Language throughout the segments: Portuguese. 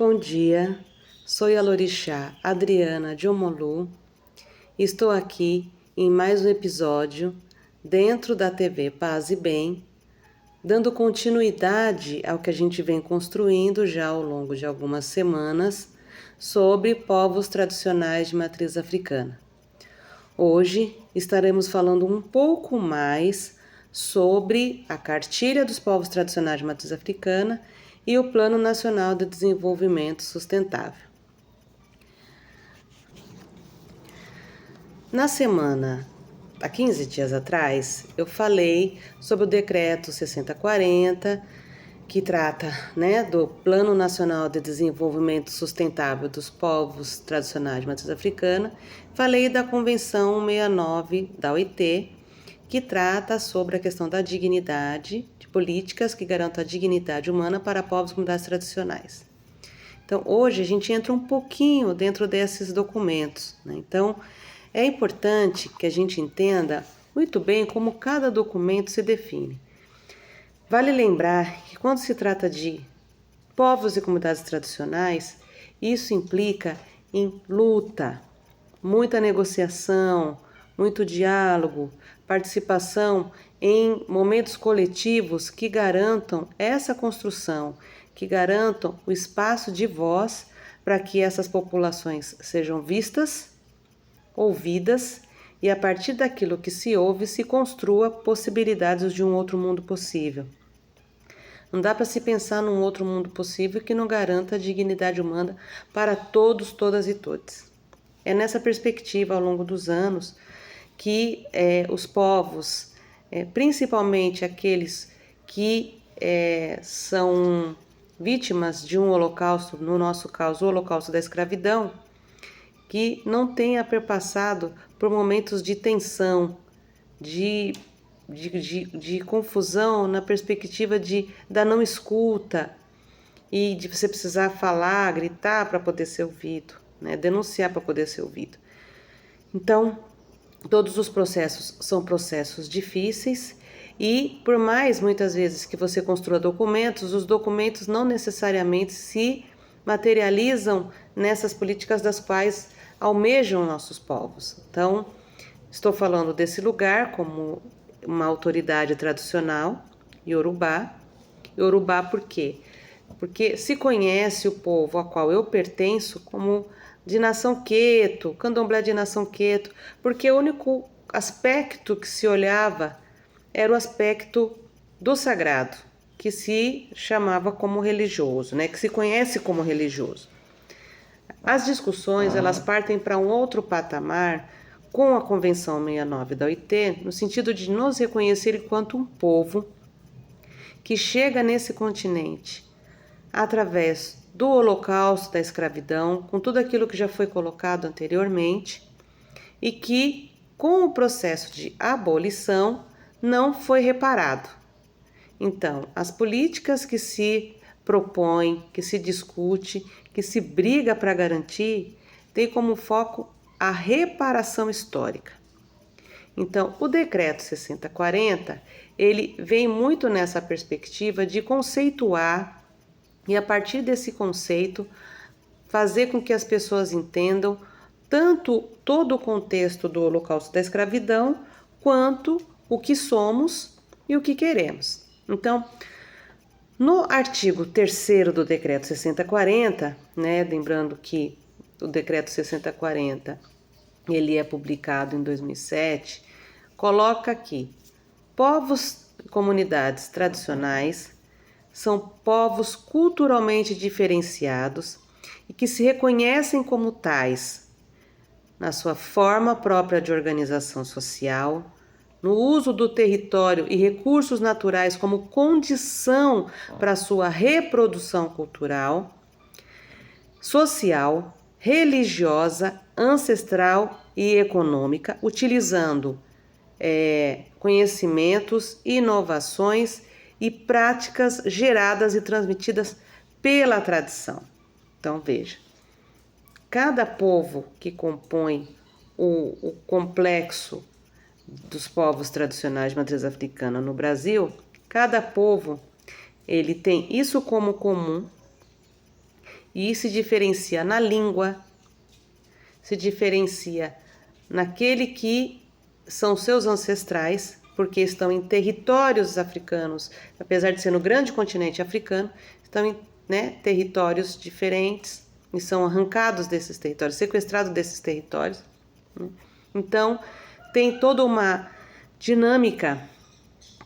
Bom dia, sou a Lorixá Adriana de Omolu. Estou aqui em mais um episódio dentro da TV Paz e Bem, dando continuidade ao que a gente vem construindo já ao longo de algumas semanas sobre povos tradicionais de matriz africana. Hoje estaremos falando um pouco mais sobre a Cartilha dos Povos Tradicionais de Matriz Africana e o Plano Nacional de Desenvolvimento Sustentável. Na semana, há 15 dias atrás, eu falei sobre o Decreto 6040, que trata, do Plano Nacional de Desenvolvimento Sustentável dos Povos Tradicionais de Matriz Africana. Falei da Convenção 69 da OIT, que trata sobre a questão da dignidade, de políticas que garantam a dignidade humana para povos e comunidades tradicionais. Então, hoje a gente entra um pouquinho dentro desses documentos, Então, é importante que a gente entenda muito bem como cada documento se define. Vale lembrar que quando se trata de povos e comunidades tradicionais, isso implica em luta, muita negociação, muito diálogo, participação em momentos coletivos que garantam essa construção, que garantam o espaço de voz para que essas populações sejam vistas, ouvidas e a partir daquilo que se ouve se construa possibilidades de um outro mundo possível. Não dá para se pensar num outro mundo possível que não garanta a dignidade humana para todos, todas e todos. É nessa perspectiva, ao longo dos anos, que os povos, principalmente aqueles que são vítimas de um holocausto, no nosso caso, o holocausto da escravidão, que não tenha perpassado por momentos de tensão, de confusão na perspectiva da não escuta e de você precisar falar, gritar para poder ser ouvido, denunciar para poder ser ouvido. Então, todos os processos são processos difíceis e, por mais muitas vezes que você construa documentos, os documentos não necessariamente se materializam nessas políticas das quais almejam nossos povos. Então, estou falando desse lugar como uma autoridade tradicional, Yorubá. Yorubá por quê? Porque se conhece o povo a qual eu pertenço como de nação Queto, candomblé de nação Queto, porque o único aspecto que se olhava era o aspecto do sagrado, que se chamava como religioso, que se conhece como religioso. As discussões, elas partem para um outro patamar com a Convenção 69 da OIT, no sentido de nos reconhecer enquanto um povo que chega nesse continente através do holocausto da escravidão, com tudo aquilo que já foi colocado anteriormente, e que, com o processo de abolição, não foi reparado. Então, as políticas que se propõem, que se discute, que se briga para garantir, tem como foco a reparação histórica. Então, o Decreto 6040, ele vem muito nessa perspectiva de conceituar e, a partir desse conceito, fazer com que as pessoas entendam tanto todo o contexto do Holocausto da escravidão, quanto o que somos e o que queremos. Então, no artigo 3º do Decreto 6040, lembrando que o Decreto 6040 ele é publicado em 2007, coloca aqui: povos e comunidades tradicionais são povos culturalmente diferenciados e que se reconhecem como tais na sua forma própria de organização social, no uso do território e recursos naturais como condição para sua reprodução cultural, social, religiosa, ancestral e econômica, utilizando conhecimentos, inovações e práticas geradas e transmitidas pela tradição. Então, veja, cada povo que compõe o complexo dos povos tradicionais de matriz africana no Brasil, cada povo ele tem isso como comum E se diferencia na língua, se diferencia naquele que são seus ancestrais, porque estão em territórios africanos, apesar de ser no grande continente africano, estão em, né, territórios diferentes e são arrancados desses territórios, sequestrados desses territórios. Né? Então, tem toda uma dinâmica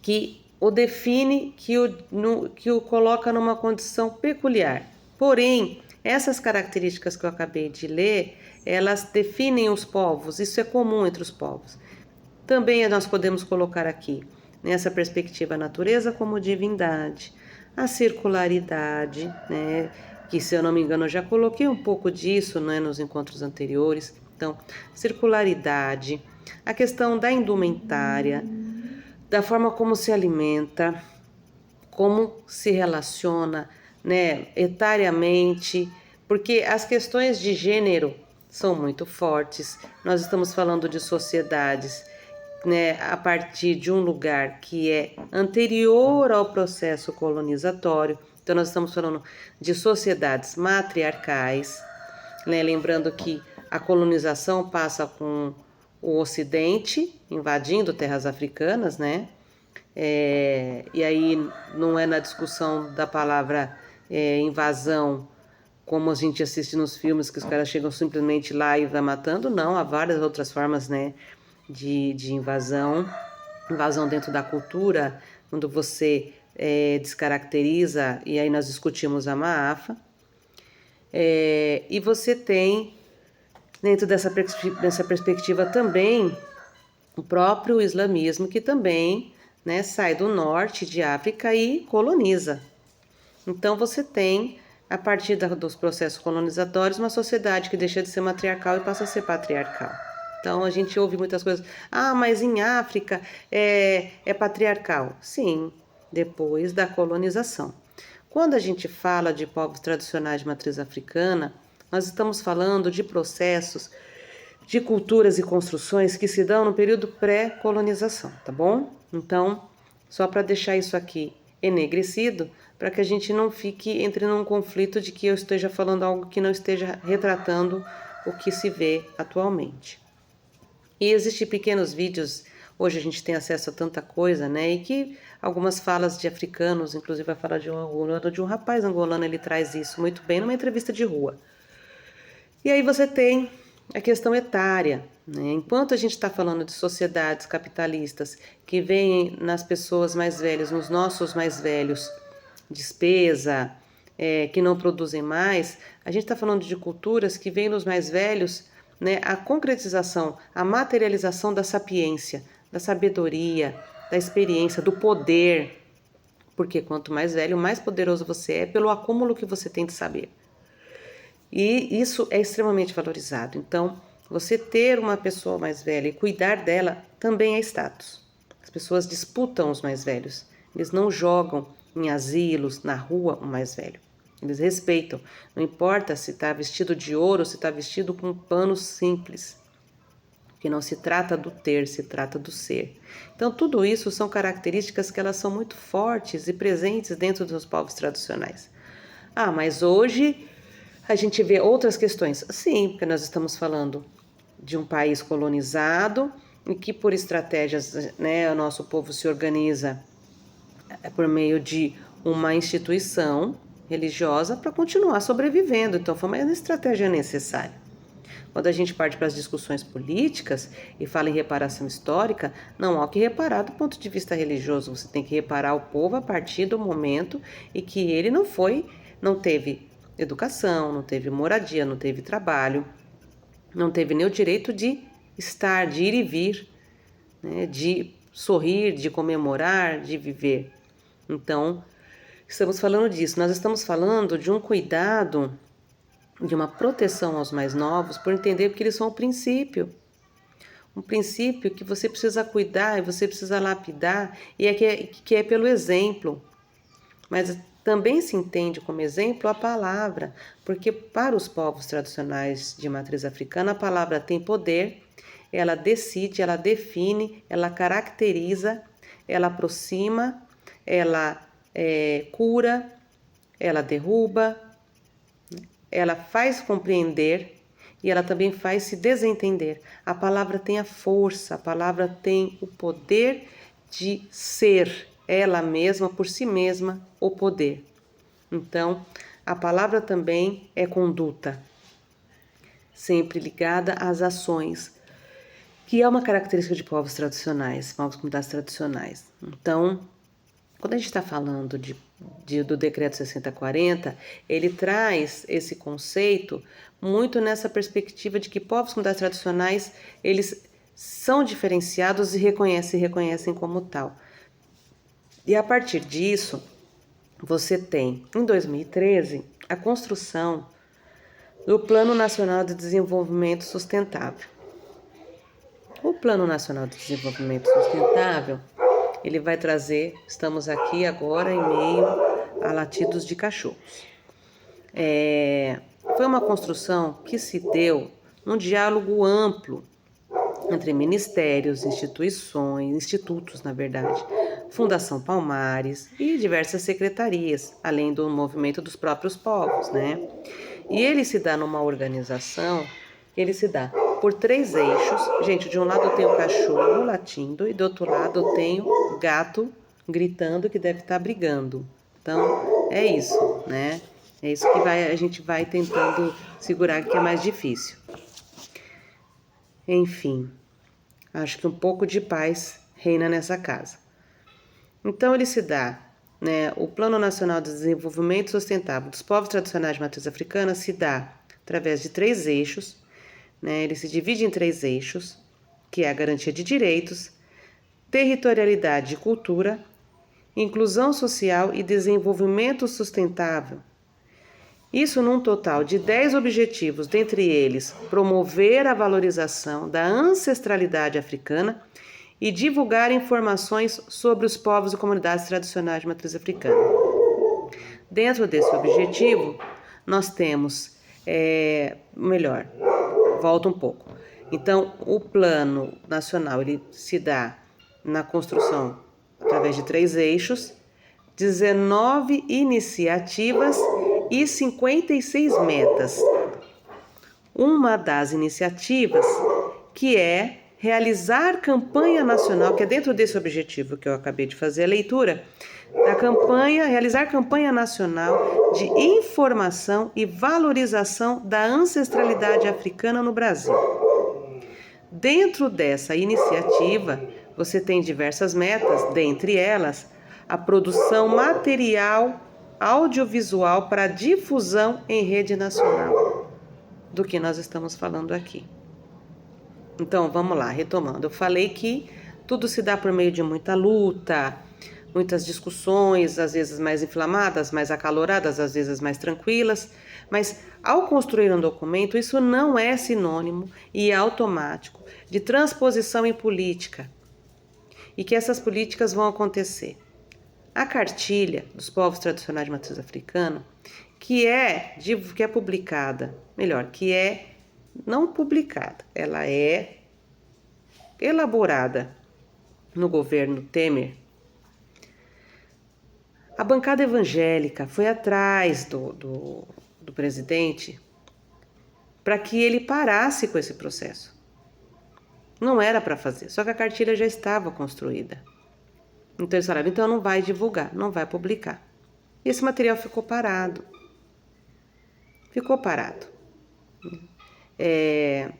que o define, que o coloca numa condição peculiar. Porém, essas características que eu acabei de ler, elas definem os povos, isso é comum entre os povos. Também nós podemos colocar aqui, nessa perspectiva, a natureza como divindade, a circularidade, né, que se eu não me engano eu já coloquei um pouco disso, né, nos encontros anteriores. Então, circularidade, a questão da indumentária, da forma como se alimenta, como se relaciona, né, etariamente, porque as questões de gênero são muito fortes. Nós estamos falando de sociedades, né, a partir de um lugar que é anterior ao processo colonizatório. Então, nós estamos falando de sociedades matriarcais, né, lembrando que a colonização passa com o Ocidente invadindo terras africanas, né? E aí não é na discussão da palavra invasão, como a gente assiste nos filmes, que os caras chegam simplesmente lá e vai matando. Não, há várias outras formas, né, de invasão. Invasão dentro da cultura, quando você descaracteriza, e aí nós discutimos a Maafa. E você tem, dentro dessa perspectiva também, o próprio islamismo, que também, né, sai do norte de África e coloniza. Então você tem, a partir dos processos colonizatórios, uma sociedade que deixa de ser matriarcal e passa a ser patriarcal. Então a gente ouve muitas coisas, mas em África é patriarcal. Sim, depois da colonização. Quando a gente fala de povos tradicionais de matriz africana, nós estamos falando de processos de culturas e construções que se dão no período pré-colonização, tá bom? Então, só para deixar isso aqui enegrecido, para que a gente não entre num conflito de que eu esteja falando algo que não esteja retratando o que se vê atualmente. E existem pequenos vídeos, hoje a gente tem acesso a tanta coisa, né? E que algumas falas de africanos, inclusive a fala de um angolano, de um rapaz angolano, ele traz isso muito bem numa entrevista de rua. E aí você tem a questão etária, né? Enquanto a gente está falando de sociedades capitalistas que veem nas pessoas mais velhas, nos nossos mais velhos, despesa, que não produzem mais, a gente está falando de culturas que veem nos mais velhos, né, a concretização, a materialização da sapiência, da sabedoria, da experiência, do poder, porque quanto mais velho, mais poderoso você é pelo acúmulo que você tem de saber. E isso é extremamente valorizado. Então, você ter uma pessoa mais velha e cuidar dela também é status. As pessoas disputam os mais velhos. Eles não jogam em asilos, na rua, o mais velho. Eles respeitam. Não importa se está vestido de ouro ou se está vestido com um pano simples. Porque não se trata do ter, se trata do ser. Então, tudo isso são características que elas são muito fortes e presentes dentro dos povos tradicionais. Mas hoje a gente vê outras questões. Sim, porque nós estamos falando de um país colonizado e que por estratégias, né, o nosso povo se organiza por meio de uma instituição religiosa para continuar sobrevivendo. Então foi uma estratégia necessária. Quando a gente parte para as discussões políticas e fala em reparação histórica, não há o que reparar do ponto de vista religioso. Você tem que reparar o povo a partir do momento em que ele não teve educação, não teve moradia, não teve trabalho, não teve nem o direito de estar, de ir e vir, né, de sorrir, de comemorar, de viver. Então, estamos falando disso. Nós estamos falando de um cuidado, de uma proteção aos mais novos, por entender que eles são um princípio que você precisa cuidar e você precisa lapidar, e que é pelo exemplo. Mas também se entende como exemplo a palavra, porque para os povos tradicionais de matriz africana, a palavra tem poder, ela decide, ela define, ela caracteriza, ela aproxima, ela cura, ela derruba, ela faz compreender e ela também faz se desentender. A palavra tem a força, a palavra tem o poder de ser ela mesma, por si mesma, o poder. Então, a palavra também é conduta, sempre ligada às ações, que é uma característica de povos tradicionais, povos comunidades tradicionais. Então, quando a gente está falando do Decreto 6040, ele traz esse conceito muito nessa perspectiva de que povos comunidades tradicionais, eles são diferenciados e se reconhecem como tal. E a partir disso, você tem, em 2013, a construção do Plano Nacional de Desenvolvimento Sustentável. O Plano Nacional de Desenvolvimento Sustentável, ele vai trazer, estamos aqui agora em meio a latidos de cachorros. Foi uma construção que se deu num diálogo amplo entre ministérios, institutos, na verdade, Fundação Palmares e diversas secretarias, além do movimento dos próprios povos, né? E ele se dá numa organização, ele se dá por 3 eixos. Gente, de um lado eu tenho o cachorro latindo e do outro lado eu tenho o gato gritando que deve estar brigando. Então, é isso, né? É isso que a gente vai tentando segurar, que é mais difícil. Enfim, acho que um pouco de paz reina nessa casa. Então, ele se dá, né? O Plano Nacional de Desenvolvimento Sustentável dos Povos Tradicionais de Matriz Africana se dá através de 3 eixos, né? Ele se divide em 3 eixos, que é a garantia de direitos, territorialidade e cultura, inclusão social e desenvolvimento sustentável. Isso num total de 10 objetivos, dentre eles promover a valorização da ancestralidade africana e divulgar informações sobre os povos e comunidades tradicionais de matriz africana. Dentro desse objetivo, nós temos, volta um pouco. Então, o Plano Nacional, ele se dá na construção através de 3 eixos, 19 iniciativas e 56 metas. Uma das iniciativas que é realizar campanha nacional, que é dentro desse objetivo que eu acabei de fazer a leitura, da campanha, realizar campanha nacional de informação e valorização da ancestralidade africana no Brasil. Dentro dessa iniciativa, você tem diversas metas, dentre elas, a produção material audiovisual para difusão em rede nacional, do que nós estamos falando aqui. Então, vamos lá, retomando. Eu falei que tudo se dá por meio de muita luta, muitas discussões, às vezes mais inflamadas, mais acaloradas, às vezes mais tranquilas, mas ao construir um documento, isso não é sinônimo e é automático de transposição em política, e que essas políticas vão acontecer. A cartilha dos povos tradicionais de matriz africana, que é publicada, que é não publicada, ela é elaborada no governo Temer. A bancada evangélica foi atrás do presidente para que ele parasse com esse processo. Não era para fazer, só que a cartilha já estava construída. Então eles falaram, então não vai divulgar, não vai publicar. E esse material ficou parado. Ficou parado. É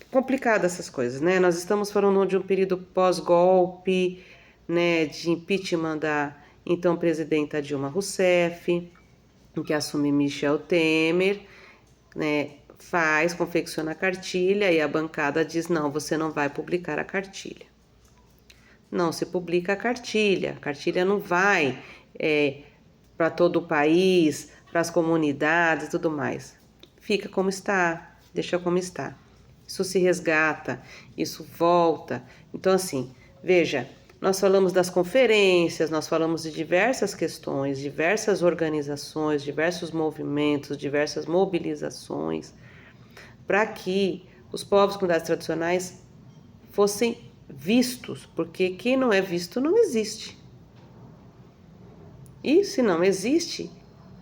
complicado essas coisas, né? Nós estamos falando de um período pós-golpe, né, de impeachment da então presidenta Dilma Rousseff, que assume Michel Temer, né, confecciona a cartilha e a bancada diz, não, você não vai publicar a cartilha. Não se publica a cartilha não vai para todo o país, para as comunidades e tudo mais. Fica como está, deixa como está. Isso se resgata, isso volta. Então, assim, veja, nós falamos das conferências, nós falamos de diversas questões, diversas organizações, diversos movimentos, diversas mobilizações, para que os povos e comunidades tradicionais fossem vistos, porque quem não é visto não existe. E se não existe,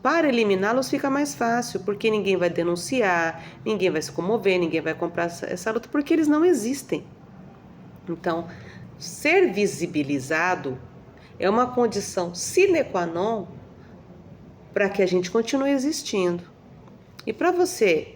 para eliminá-los fica mais fácil, porque ninguém vai denunciar, ninguém vai se comover, ninguém vai comprar essa luta, porque eles não existem. Então, ser visibilizado é uma condição sine qua non para que a gente continue existindo. E para você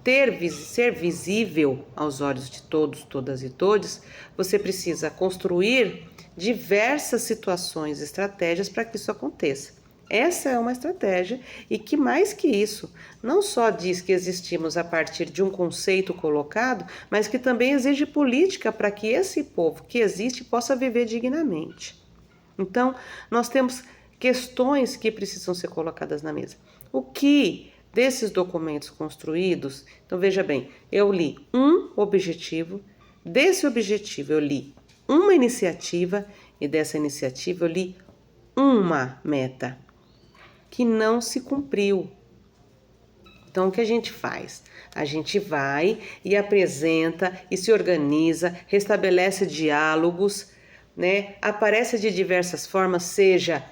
ser visível aos olhos de todos, todas e todes, você precisa construir diversas situações, estratégias para que isso aconteça. Essa é uma estratégia e que mais que isso, não só diz que existimos a partir de um conceito colocado, mas que também exige política para que esse povo que existe possa viver dignamente. Então, nós temos questões que precisam ser colocadas na mesa. O que desses documentos construídos, então veja bem, eu li um objetivo, desse objetivo eu li uma iniciativa e dessa iniciativa eu li uma meta que não se cumpriu. Então o que a gente faz? A gente vai e apresenta e se organiza, restabelece diálogos, né? Aparece de diversas formas, seja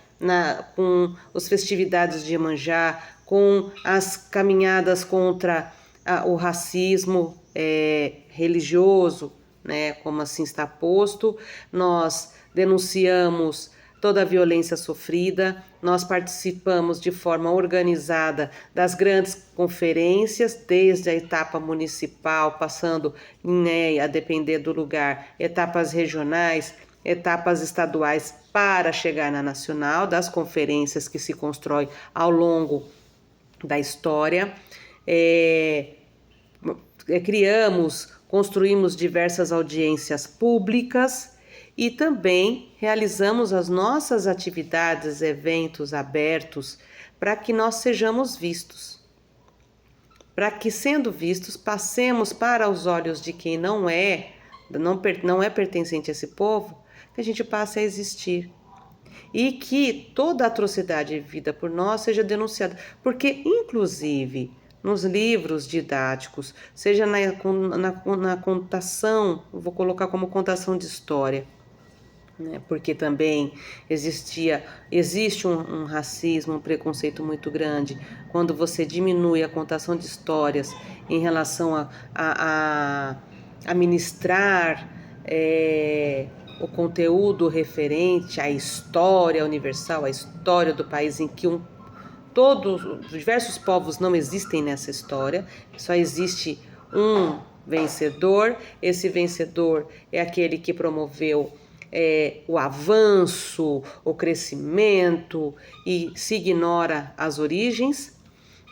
com as festividades de Iemanjá, com as caminhadas contra o racismo religioso, né, como assim está posto. Nós denunciamos toda a violência sofrida, nós participamos de forma organizada das grandes conferências, desde a etapa municipal, passando, né, a depender do lugar, etapas regionais, etapas estaduais, para chegar na nacional, das conferências que se constrói ao longo da história. Construímos diversas audiências públicas e também realizamos as nossas atividades, eventos abertos, para que nós sejamos vistos. Para que, sendo vistos, passemos para os olhos de quem não é pertencente a esse povo, que a gente passe a existir. E que toda atrocidade vivida por nós seja denunciada. Porque, inclusive, nos livros didáticos, seja na contação, vou colocar como contação de história, né? Porque também existe um racismo, um preconceito muito grande quando você diminui a contação de histórias em relação a ministrar o conteúdo referente à história universal, à história do país em que diversos povos não existem nessa história, só existe um vencedor. Esse vencedor é aquele que promoveu o avanço, o crescimento e se ignora as origens.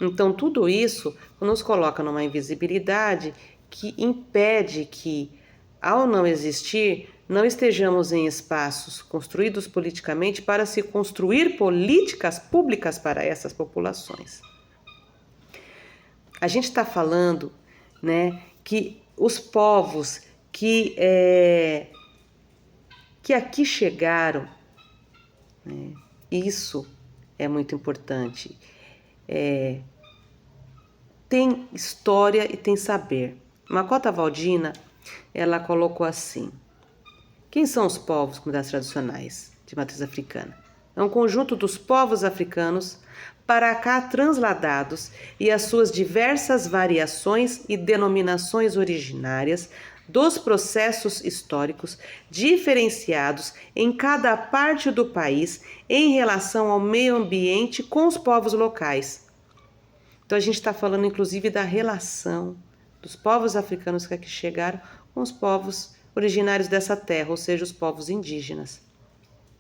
Então, tudo isso nos coloca numa invisibilidade que impede que, ao não existir, não estejamos em espaços construídos politicamente para se construir políticas públicas para essas populações. A gente está falando, né, que os povos que aqui chegaram, né, isso é muito importante, tem história e tem saber. Macota Waldina, ela colocou assim: quem são os povos comunidades tradicionais de matriz africana? É um conjunto dos povos africanos para cá transladados e as suas diversas variações e denominações originárias dos processos históricos diferenciados em cada parte do país em relação ao meio ambiente com os povos locais. Então a gente está falando inclusive da relação dos povos africanos que aqui chegaram com os povos originários dessa terra, ou seja, os povos indígenas.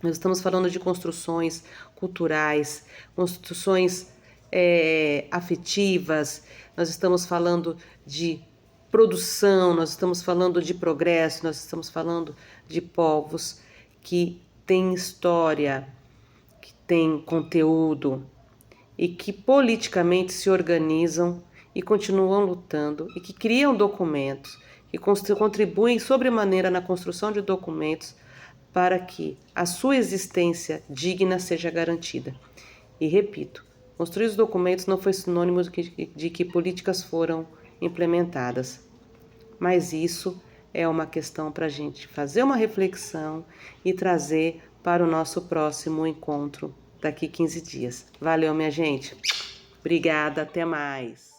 Nós estamos falando de construções culturais, construções afetivas, nós estamos falando de produção, nós estamos falando de progresso, nós estamos falando de povos que têm história, que têm conteúdo e que politicamente se organizam e continuam lutando e que criam documentos, que contribuem sobremaneira na construção de documentos para que a sua existência digna seja garantida. E repito, construir os documentos não foi sinônimo de que políticas foram implementadas, mas isso é uma questão para a gente fazer uma reflexão e trazer para o nosso próximo encontro daqui 15 dias. Valeu, minha gente. Obrigada, até mais.